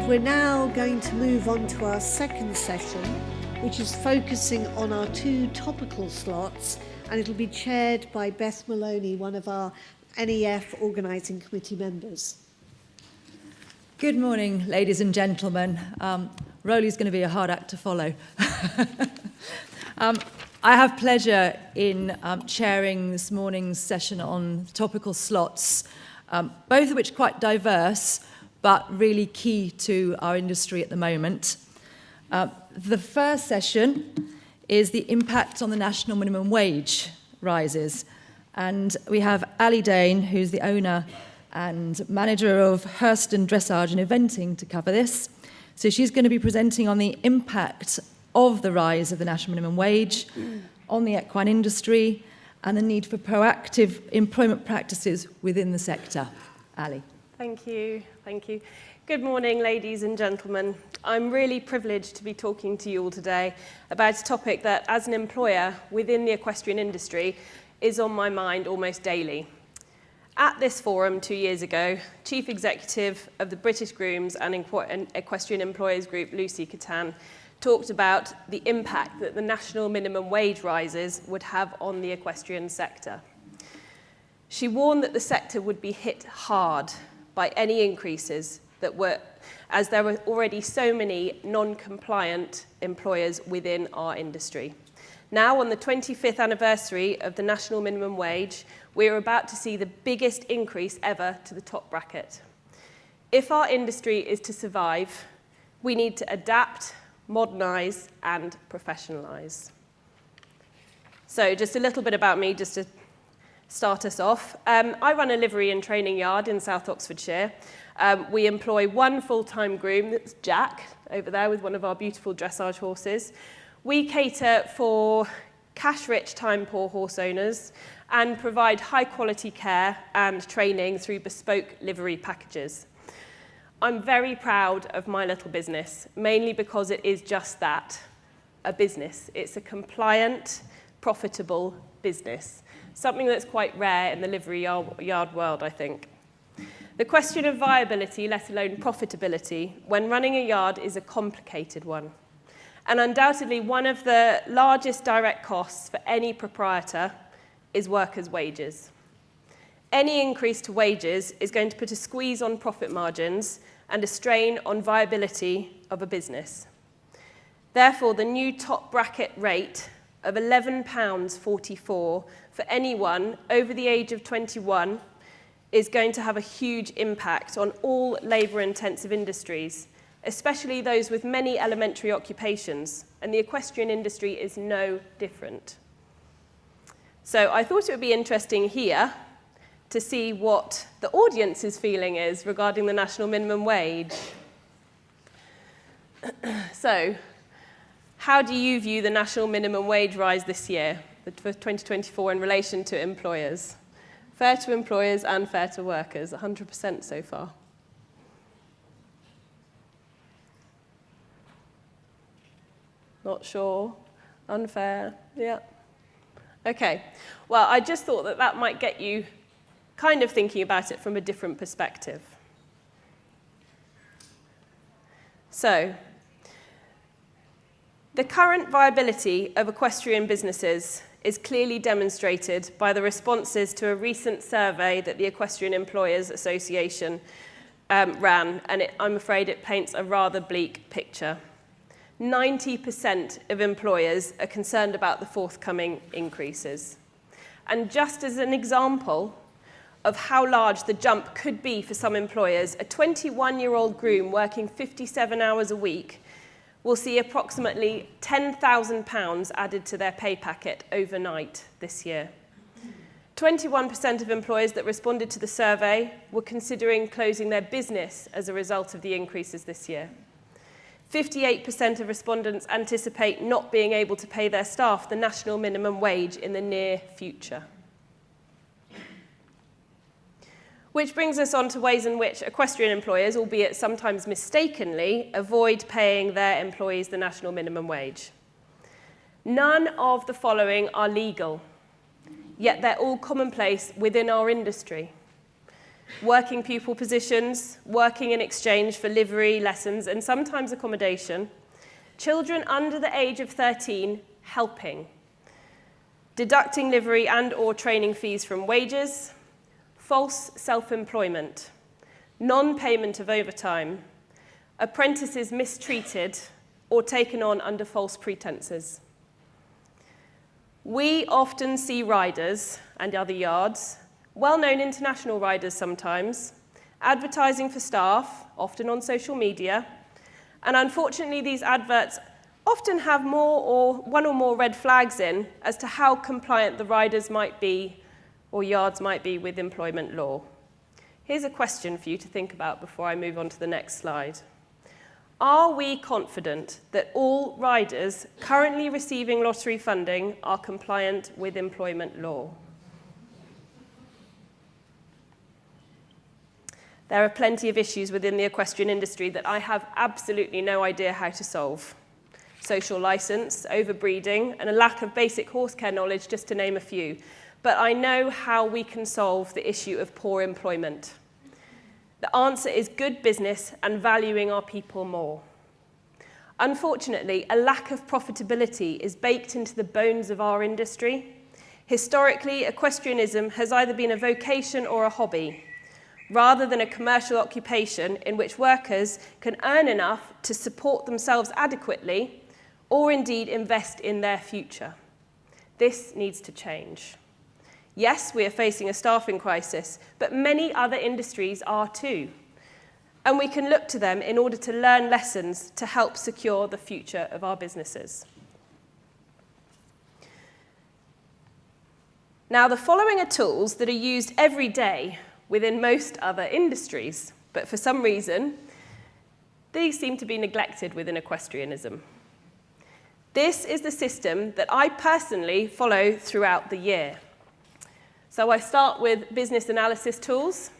we're now going to move on to our second session, which is focusing on our 2 topical slots, and it'll be chaired by Beth Maloney, one of our NEF organising committee members. Good morning, ladies and gentlemen. Rowley's going to be a hard act to follow. I have pleasure in chairing this morning's session on topical slots, both of which are quite diverse, but really key to our industry at the moment. The first session is the impact on the national minimum wage rises. And we have Dane, who's the owner and manager of Hurston, Dressage and Eventing, to cover this. So she's going to be presenting on the impact of the rise of the national minimum wage on the equine industry and the need for proactive employment practices within the sector. Ali. Thank you. Good morning, ladies and gentlemen. I'm really privileged to be talking to you all today about a topic that, as an employer within the equestrian industry, is on my mind almost daily. At this forum 2 years ago, Chief Executive of the British Grooms and Equestrian Employers Group, Lucy Catan, talked about the impact that the national minimum wage rises would have on the equestrian sector. She warned that the sector would be hit hard by any increases as there were already so many non-compliant employers within our industry. Now, on the 25th anniversary of the national minimum wage, we are about to see the biggest increase ever to the top bracket. If our industry is to survive, we need to adapt, modernise and professionalise. So just a little bit about me, just to start us off. I run a livery and training yard in South Oxfordshire. We employ one full-time groom, that's Jack, over there with one of our beautiful dressage horses. We cater for cash-rich, time-poor horse owners and provide high-quality care and training through bespoke livery packages. I'm very proud of my little business, mainly because it is just that, a business. It's a compliant, profitable business, something that's quite rare in the livery yard world, I think. The question of viability, let alone profitability, when running a yard is a complicated one. And undoubtedly, one of the largest direct costs for any proprietor is workers' wages. Any increase to wages is going to put a squeeze on profit margins and a strain on viability of a business. Therefore, the new top bracket rate of £11.44 for anyone over the age of 21 is going to have a huge impact on all labour-intensive industries, especially those with many elementary occupations, and the equestrian industry is no different. So I thought it would be interesting here to see what the audience's feeling is regarding the national minimum wage. So, how do you view the national minimum wage rise this year, for 2024, in relation to employers? Fair to employers and fair to workers, 100% so far. Not sure. Unfair. Yeah. Okay. Well, I just thought that might get you kind of thinking about it from a different perspective. So, the current viability of equestrian businesses is clearly demonstrated by the responses to a recent survey that the Equestrian Employers Association ran, and I'm afraid it paints a rather bleak picture. 90% of employers are concerned about the forthcoming increases. And just as an example of how large the jump could be for some employers, a 21-year-old groom working 57 hours a week will see approximately £10,000 added to their pay packet overnight this year. 21% of employers that responded to the survey were considering closing their business as a result of the increases this year. 58% of respondents anticipate not being able to pay their staff the national minimum wage in the near future. Which brings us on to ways in which equestrian employers, albeit sometimes mistakenly, avoid paying their employees the national minimum wage. None of the following are legal, yet they're all commonplace within our industry. working pupil positions, working in exchange for livery, lessons, and sometimes accommodation, children under the age of 13 helping, deducting livery and/or training fees from wages, false self-employment, non-payment of overtime, apprentices mistreated or taken on under false pretenses. We often see riders and other yards, well-known international riders sometimes, advertising for staff, often on social media, and unfortunately these adverts often have one or more red flags in as to how compliant the riders might be or yards might be with employment law. Here's a question for you to think about before I move on to the next slide. Are we confident that all riders currently receiving lottery funding are compliant with employment law? There are plenty of issues within the equestrian industry that I have absolutely no idea how to solve. Social licence, overbreeding, and a lack of basic horse care knowledge, just to name a few. But I know how we can solve the issue of poor employment. The answer is good business and valuing our people more. Unfortunately, a lack of profitability is baked into the bones of our industry. Historically, equestrianism has either been a vocation or a hobby, rather than a commercial occupation in which workers can earn enough to support themselves adequately or indeed invest in their future. This needs to change. Yes, we are facing a staffing crisis, but many other industries are too. And we can look to them in order to learn lessons to help secure the future of our businesses. Now, the following are tools that are used every day within most other industries, but for some reason, these seem to be neglected within equestrianism. This is the system that I personally follow throughout the year. So I start with business analysis tools,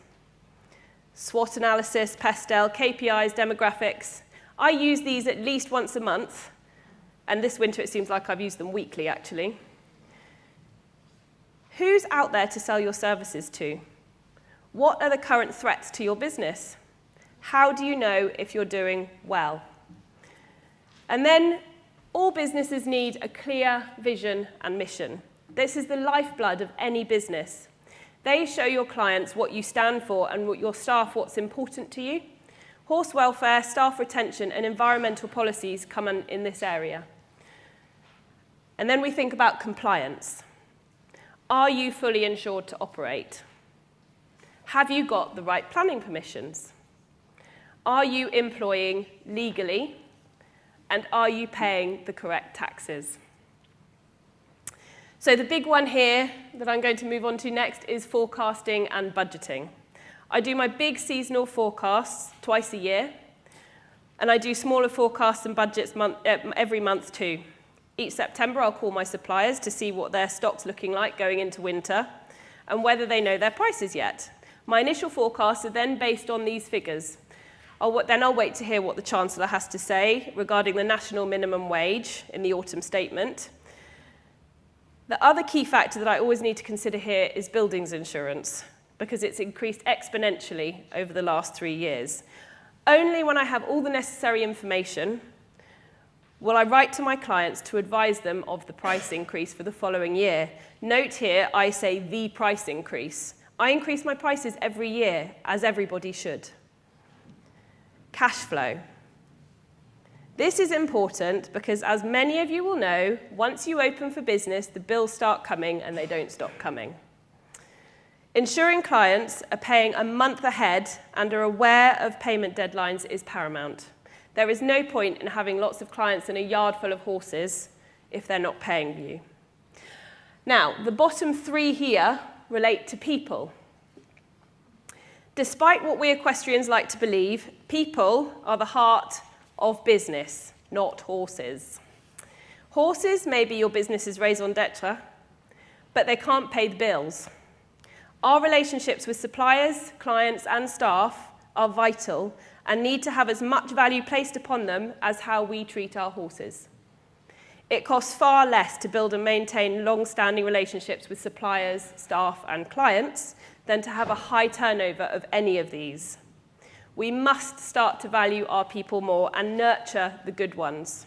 SWOT analysis, PESTEL, KPIs, demographics. I use these at least once a month, and this winter it seems like I've used them weekly, actually. Who's out there to sell your services to? What are the current threats to your business? How do you know if you're doing well? And then all businesses need a clear vision and mission. This is the lifeblood of any business. They show your clients what you stand for and your staff what's important to you. Horse welfare, staff retention, and environmental policies come in this area. And then we think about compliance. Are you fully insured to operate? Have you got the right planning permissions? Are you employing legally? And are you paying the correct taxes? So the big one here that I'm going to move on to next is forecasting and budgeting. I do my big seasonal forecasts twice a year, and I do smaller forecasts and budgets every month too. Each September, I'll call my suppliers to see what their stock's looking like going into winter and whether they know their prices yet. My initial forecasts are then based on these figures. Then I'll wait to hear what the Chancellor has to say regarding the national minimum wage in the autumn statement. The other key factor that I always need to consider here is buildings insurance, because it's increased exponentially over the last 3 years. Only when I have all the necessary information will I write to my clients to advise them of the price increase for the following year. Note here, I say the price increase. I increase my prices every year, as everybody should. Cash flow. This is important because, as many of you will know, once you open for business, the bills start coming and they don't stop coming. Ensuring clients are paying a month ahead and are aware of payment deadlines is paramount. There is no point in having lots of clients in a yard full of horses if they're not paying you. Now, the bottom 3 here relate to people. Despite what we equestrians like to believe, people are the heart of business, not horses. Horses may be your business's raison d'etre, but they can't pay the bills. Our relationships with suppliers, clients, and staff are vital and need to have as much value placed upon them as how we treat our horses. It costs far less to build and maintain long-standing relationships with suppliers, staff, and clients than to have a high turnover of any of these. We must start to value our people more and nurture the good ones,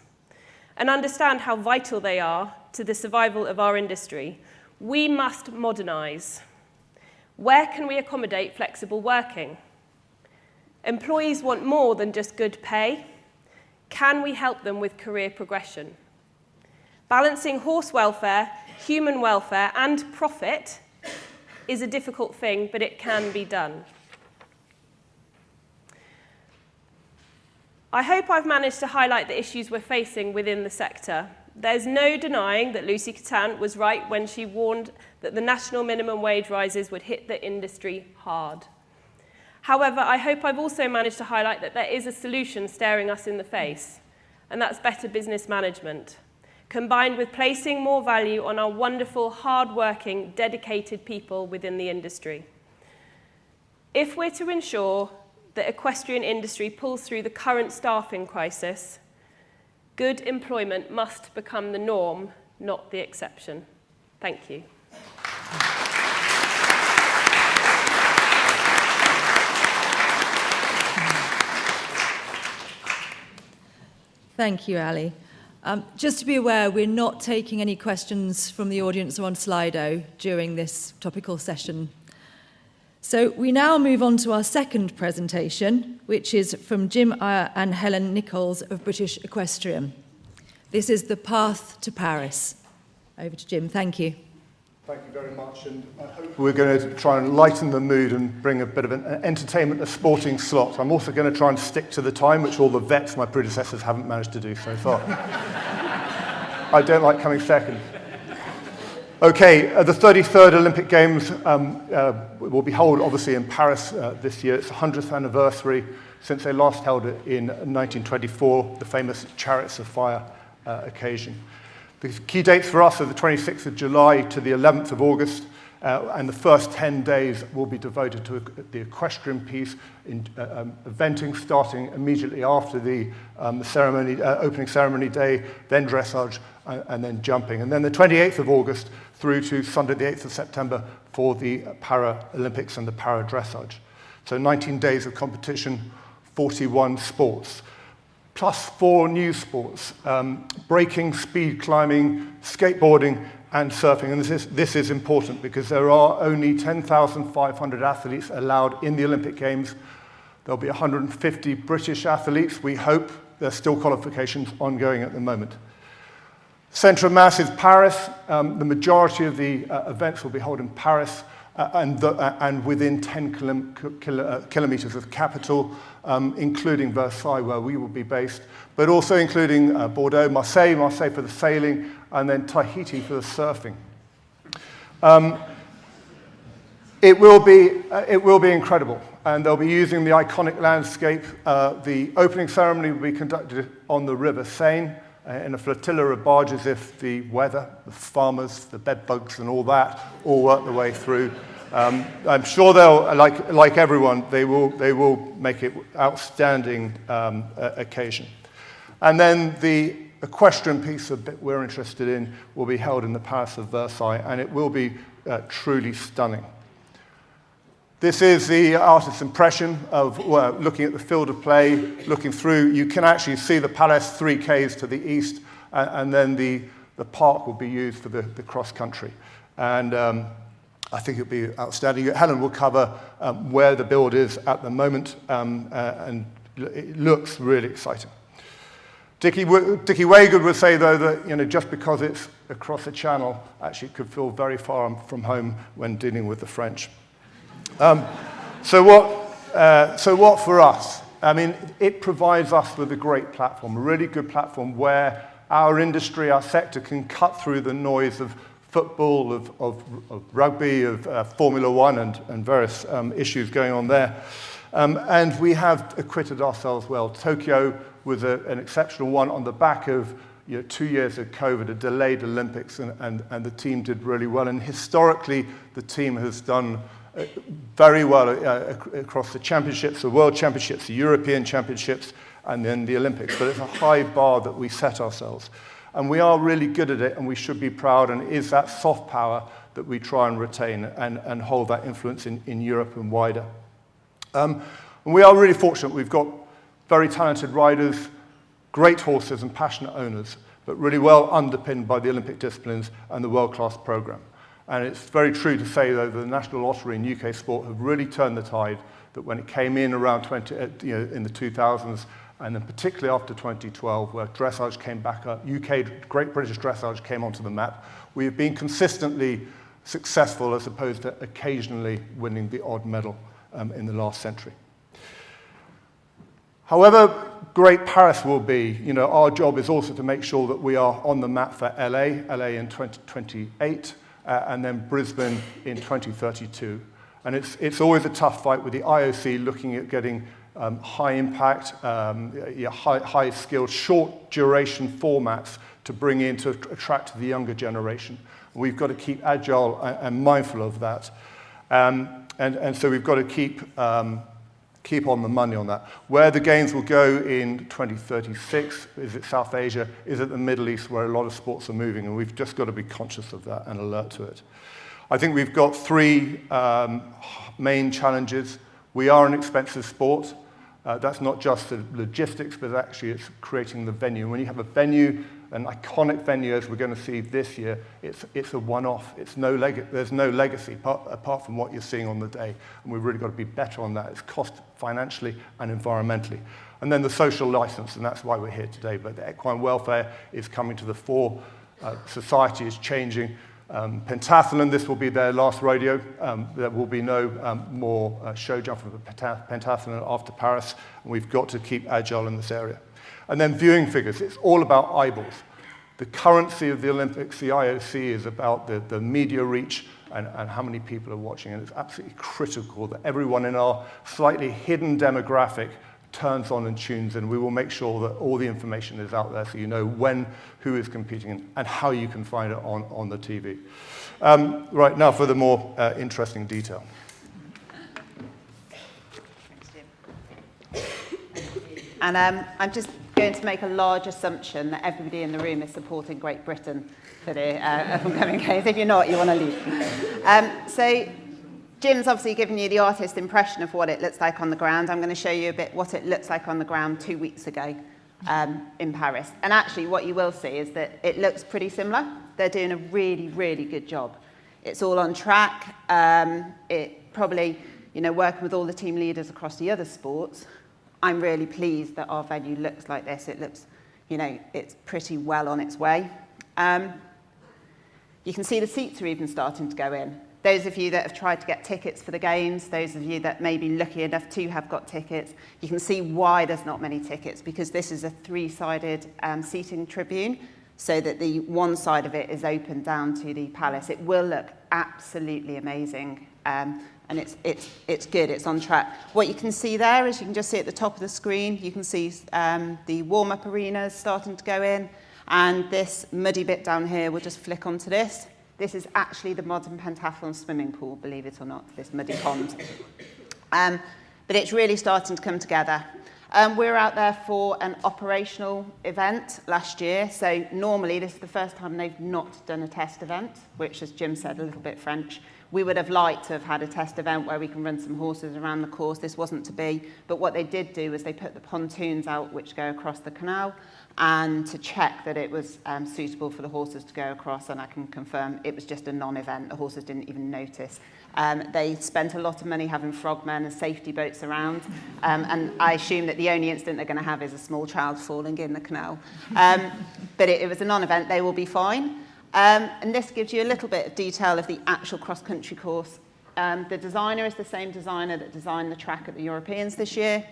and understand how vital they are to the survival of our industry. We must modernise. Where can we accommodate flexible working? Employees want more than just good pay. Can we help them with career progression? Balancing horse welfare, human welfare, and profit is a difficult thing, but it can be done. I hope I've managed to highlight the issues we're facing within the sector. There's no denying that Lucy Catan was right when she warned that the national minimum wage rises would hit the industry hard. However, I hope I've also managed to highlight that there is a solution staring us in the face, and that's better business management, combined with placing more value on our wonderful, hard-working, dedicated people within the industry. If we're to ensure the equestrian industry pulls through the current staffing crisis, good employment must become the norm, not the exception. Thank you. Thank you, Ali. Just to be aware, we're not taking any questions from the audience or on Slido during this topical session. So we now move on to our second presentation, which is from Jim Eyre and Helen Nicholls of British Equestrian. This is The Path to Paris. Over to Jim. Thank you. Thank you very much, and I hope we're going to try and lighten the mood and bring a bit of an entertainment, a sporting slot. I'm also going to try and stick to the time, which all the vets, my predecessors, haven't managed to do so far. I don't like coming second. Okay, the 33rd Olympic Games will be held, obviously, in Paris this year. It's the 100th anniversary since they last held it in 1924, the famous Chariots of Fire occasion. The key dates for us are the 26th of July to the 11th of August, and the first 10 days will be devoted to the equestrian piece, in eventing starting immediately after the ceremony, opening ceremony day, then dressage, and then jumping. And then the 28th of August through to Sunday the 8th of September for the Paralympics and the para-dressage. So 19 days of competition, 41 sports. Plus 4 new sports, breaking, speed climbing, skateboarding, and surfing. And this is important because there are only 10,500 athletes allowed in the Olympic Games. There'll be 150 British athletes, we hope. There's still qualifications ongoing at the moment. Centre of mass is Paris. The majority of the events will be held in Paris and within 10 kilometres of the capital, including Versailles, where we will be based, but also including Bordeaux, Marseille for the sailing, and then Tahiti for the surfing. It will be incredible, and they'll be using the iconic landscape. The opening ceremony will be conducted on the River Seine, in a flotilla of barges if the weather, the farmers, the bed bugs and all that all work their way through. I'm sure they'll, like everyone, they will make it outstanding occasion. And then the equestrian piece that we're interested in will be held in the Palace of Versailles, and it will be truly stunning. This is the artist's impression of looking at the field of play, looking through. You can actually see the palace 3 k's to the east, and then the park will be used for the cross-country. And I think it'll be outstanding. Helen will cover where the build is at the moment, and it looks really exciting. Dickie Waygood would say, though, that just because it's across the channel, actually it could feel very far from home when dealing with the French. So what for us? I mean, it provides us with a great platform, a really good platform where our industry, our sector can cut through the noise of football, of rugby, of Formula One and various issues going on there. And we have acquitted ourselves well. Tokyo was an exceptional one on the back of 2 years of COVID, a delayed Olympics, and the team did really well. And historically, the team has done very well across the championships, the World Championships, the European Championships, and then the Olympics. But it's a high bar that we set ourselves. And we are really good at it, and we should be proud, and it is that soft power that we try and retain and hold that influence in Europe and wider. And we are really fortunate. We've got very talented riders, great horses and passionate owners, but really well underpinned by the Olympic disciplines and the world-class programme. And it's very true to say, though, the National Lottery and UK sport have really turned the tide, that when it came in around in the 2000s, and then particularly after 2012, where dressage came back up, Great British Dressage came onto the map, we have been consistently successful as opposed to occasionally winning the odd medal in the last century. However great Paris will be, our job is also to make sure that we are on the map for LA in 2028, and then Brisbane in 2032. And it's always a tough fight with the IOC looking at getting high impact, high skilled, short duration formats to bring in to attract the younger generation. We've got to keep agile and mindful of that. And so we've got to keep on the money on that. Where the games will go in 2036, is it South Asia, is it the Middle East, where a lot of sports are moving, and we've just got to be conscious of that and alert to it. I think we've got three main challenges. We are an expensive sport. That's not just the logistics, but actually it's creating the venue. When you have a venue, an iconic venue, as we're going to see this year, it's a one-off. There's no legacy apart from what you're seeing on the day. And we've really got to be better on that. It's cost financially and environmentally. And then the social license, and that's why we're here today. But the equine welfare is coming to the fore. Society is changing. Pentathlon, this will be their last rodeo. There will be no more show jumping for pentathlon after Paris, and we've got to keep agile in this area. And then viewing figures, it's all about eyeballs. The currency of the Olympics, the IOC, is about the media reach and how many people are watching, and it's absolutely critical that everyone in our slightly hidden demographic turns on and tunes in. We will make sure that all the information is out there so you know when, who is competing, and how you can find it on the TV. Right, now for the more interesting detail. Thanks, Jim. And I'm just going to make a large assumption that everybody in the room is supporting Great Britain for the upcoming games. If you're not, you want to leave. So Jim's obviously given you the artist impression of what it looks like on the ground. I'm going to show you a bit what it looks like on the ground 2 weeks ago in Paris. And actually what you will see is that it looks pretty similar. They're doing a really, really good job. It's all on track. It probably, working with all the team leaders across the other sports, I'm really pleased that our venue looks like this. It looks, it's pretty well on its way. You can see the seats are even starting to go in. Those of you that have tried to get tickets for the games, those of you that may be lucky enough to have got tickets, you can see why there's not many tickets, because this is a three-sided seating tribune, so that the one side of it is open down to the palace. It will look absolutely amazing, and it's good, it's on track. What you can see there is you can just see at the top of the screen, you can see the warm-up arenas starting to go in, and this muddy bit down here will just flick onto this. This is actually the modern pentathlon swimming pool, believe it or not, this muddy pond. But it's really starting to come together. We were out there for an operational event last year. So normally this is the first time they've not done a test event, which, as Jim said, a little bit French. We would have liked to have had a test event where we can run some horses around the course. This wasn't to be. But what they did do was they put the pontoons out which go across the canal, and to check that it was suitable for the horses to go across, and I can confirm it was just a non-event. The horses didn't even notice. They spent a lot of money having frogmen and safety boats around, and I assume that the only incident they're going to have is a small child falling in the canal. But it was a non-event. They will be fine. And this gives you a little bit of detail of the actual cross-country course. The designer is the same designer that designed the track at the Europeans this year.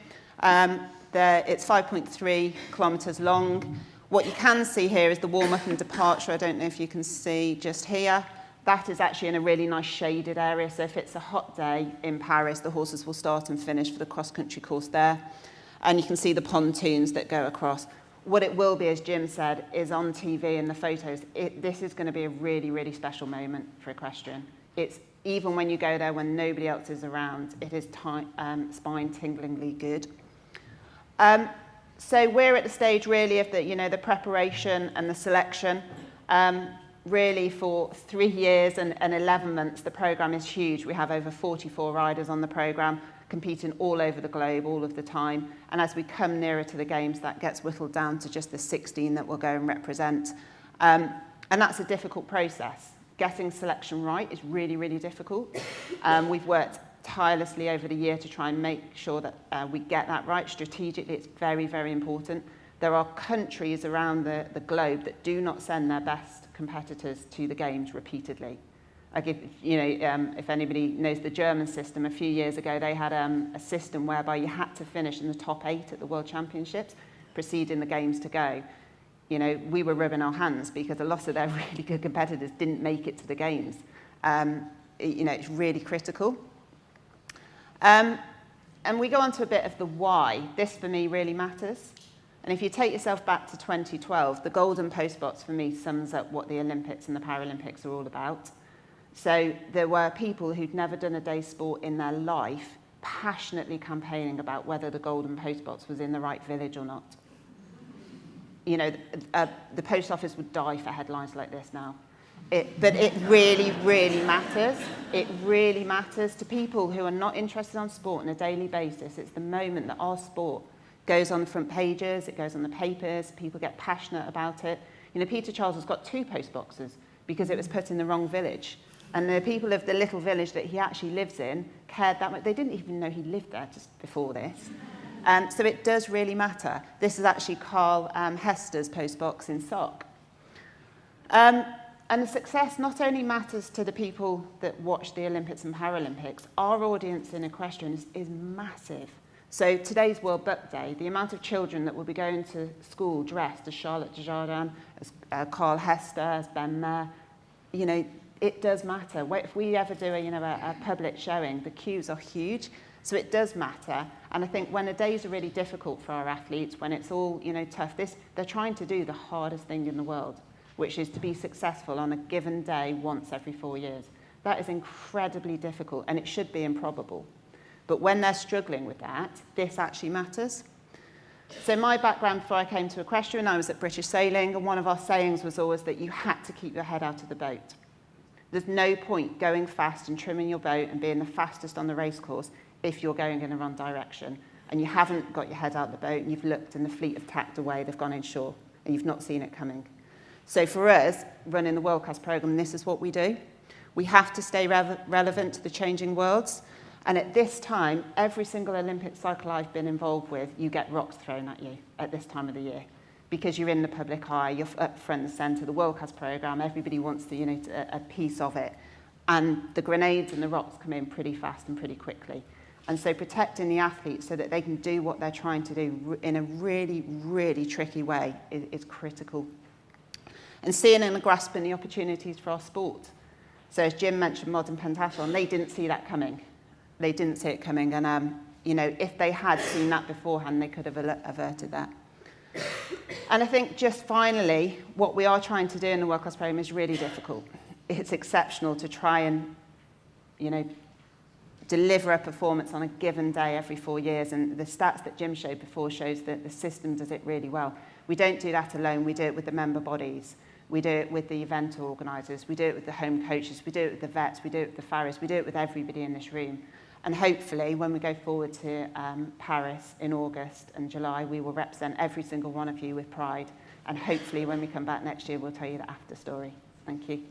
It's 5.3 kilometres long. What you can see here is the warm-up and departure. I don't know if you can see just here. That is actually in a really nice shaded area. So if it's a hot day in Paris, the horses will start and finish for the cross-country course there. And you can see the pontoons that go across. What it will be, as Jim said, is on TV in the photos. This is going to be a really, really special moment for equestrian. It's even when you go there when nobody else is around, it is spine-tinglingly good. So we're at the stage really of the, the preparation and the selection. Really for 3 years and 11 months, the programme is huge. We have over 44 riders on the programme, competing all over the globe all of the time. And as we come nearer to the games, that gets whittled down to just the 16 that will go and represent. And that's a difficult process. Getting selection right is really, really difficult. We've worked tirelessly over the year to try and make sure that we get that right. Strategically, it's very, very important. There are countries around the globe that do not send their best competitors to the games repeatedly. If anybody knows the German system, a few years ago they had a system whereby you had to finish in the top 8 at the World Championships, preceding the games to go. We were rubbing our hands because a lot of their really good competitors didn't make it to the games. It's really critical. And we go on to a bit of the why. This, for me, really matters. And if you take yourself back to 2012, the golden postbox, for me, sums up what the Olympics and the Paralympics are all about. So there were people who'd never done a day's sport in their life passionately campaigning about whether the golden postbox was in the right village or not. The post office would die for headlines like this now. But it really, really matters. It really matters to people who are not interested on sport on a daily basis. It's the moment that our sport goes on the front pages, it goes on the papers, people get passionate about it. Peter Charles has got 2 post boxes because it was put in the wrong village. And the people of the little village that he actually lives in cared that much. They didn't even know he lived there just before this. So it does really matter. This is actually Carl Hester's post box in Sock. And the success not only matters to the people that watch the Olympics and Paralympics, our audience in equestrian is massive. So today's World Book Day, the amount of children that will be going to school dressed as Charlotte Desjardins, as Carl Hester, as Ben Maher, it does matter. If we ever do a public showing, the queues are huge, so it does matter. And I think when the days are really difficult for our athletes, when it's all tough, they're trying to do the hardest thing in the world, which is to be successful on a given day once every 4 years. That is incredibly difficult, and it should be improbable. But when they're struggling with that, this actually matters. So my background before I came to equestrian, I was at British Sailing, and one of our sayings was always that you had to keep your head out of the boat. There's no point going fast and trimming your boat and being the fastest on the race course if you're going in the wrong direction and you haven't got your head out of the boat and you've looked and the fleet have tacked away, they've gone inshore and you've not seen it coming. So for us, running the World Class programme, this is what we do. We have to stay relevant to the changing worlds. And at this time, every single Olympic cycle I've been involved with, you get rocks thrown at you at this time of the year. Because you're in the public eye, you're up front and centre, the World Class programme, everybody wants a piece of it. And the grenades and the rocks come in pretty fast and pretty quickly. And so protecting the athletes so that they can do what they're trying to do in a really, really tricky way is critical. And seeing and grasping the opportunities for our sport. So as Jim mentioned, modern pentathlon, they didn't see that coming. They didn't see it coming. And, if they had seen that beforehand, they could have averted that. And I think just finally, what we are trying to do in the World Class programme is really difficult. It's exceptional to try and, deliver a performance on a given day every 4 years. And the stats that Jim showed before shows that the system does it really well. We don't do that alone. We do it with the member bodies. We do it with the event organisers. We do it with the home coaches. We do it with the vets. We do it with the farriers. We do it with everybody in this room. And hopefully, when we go forward to Paris in August and July, we will represent every single one of you with pride. And hopefully, when we come back next year, we'll tell you the after story. Thank you.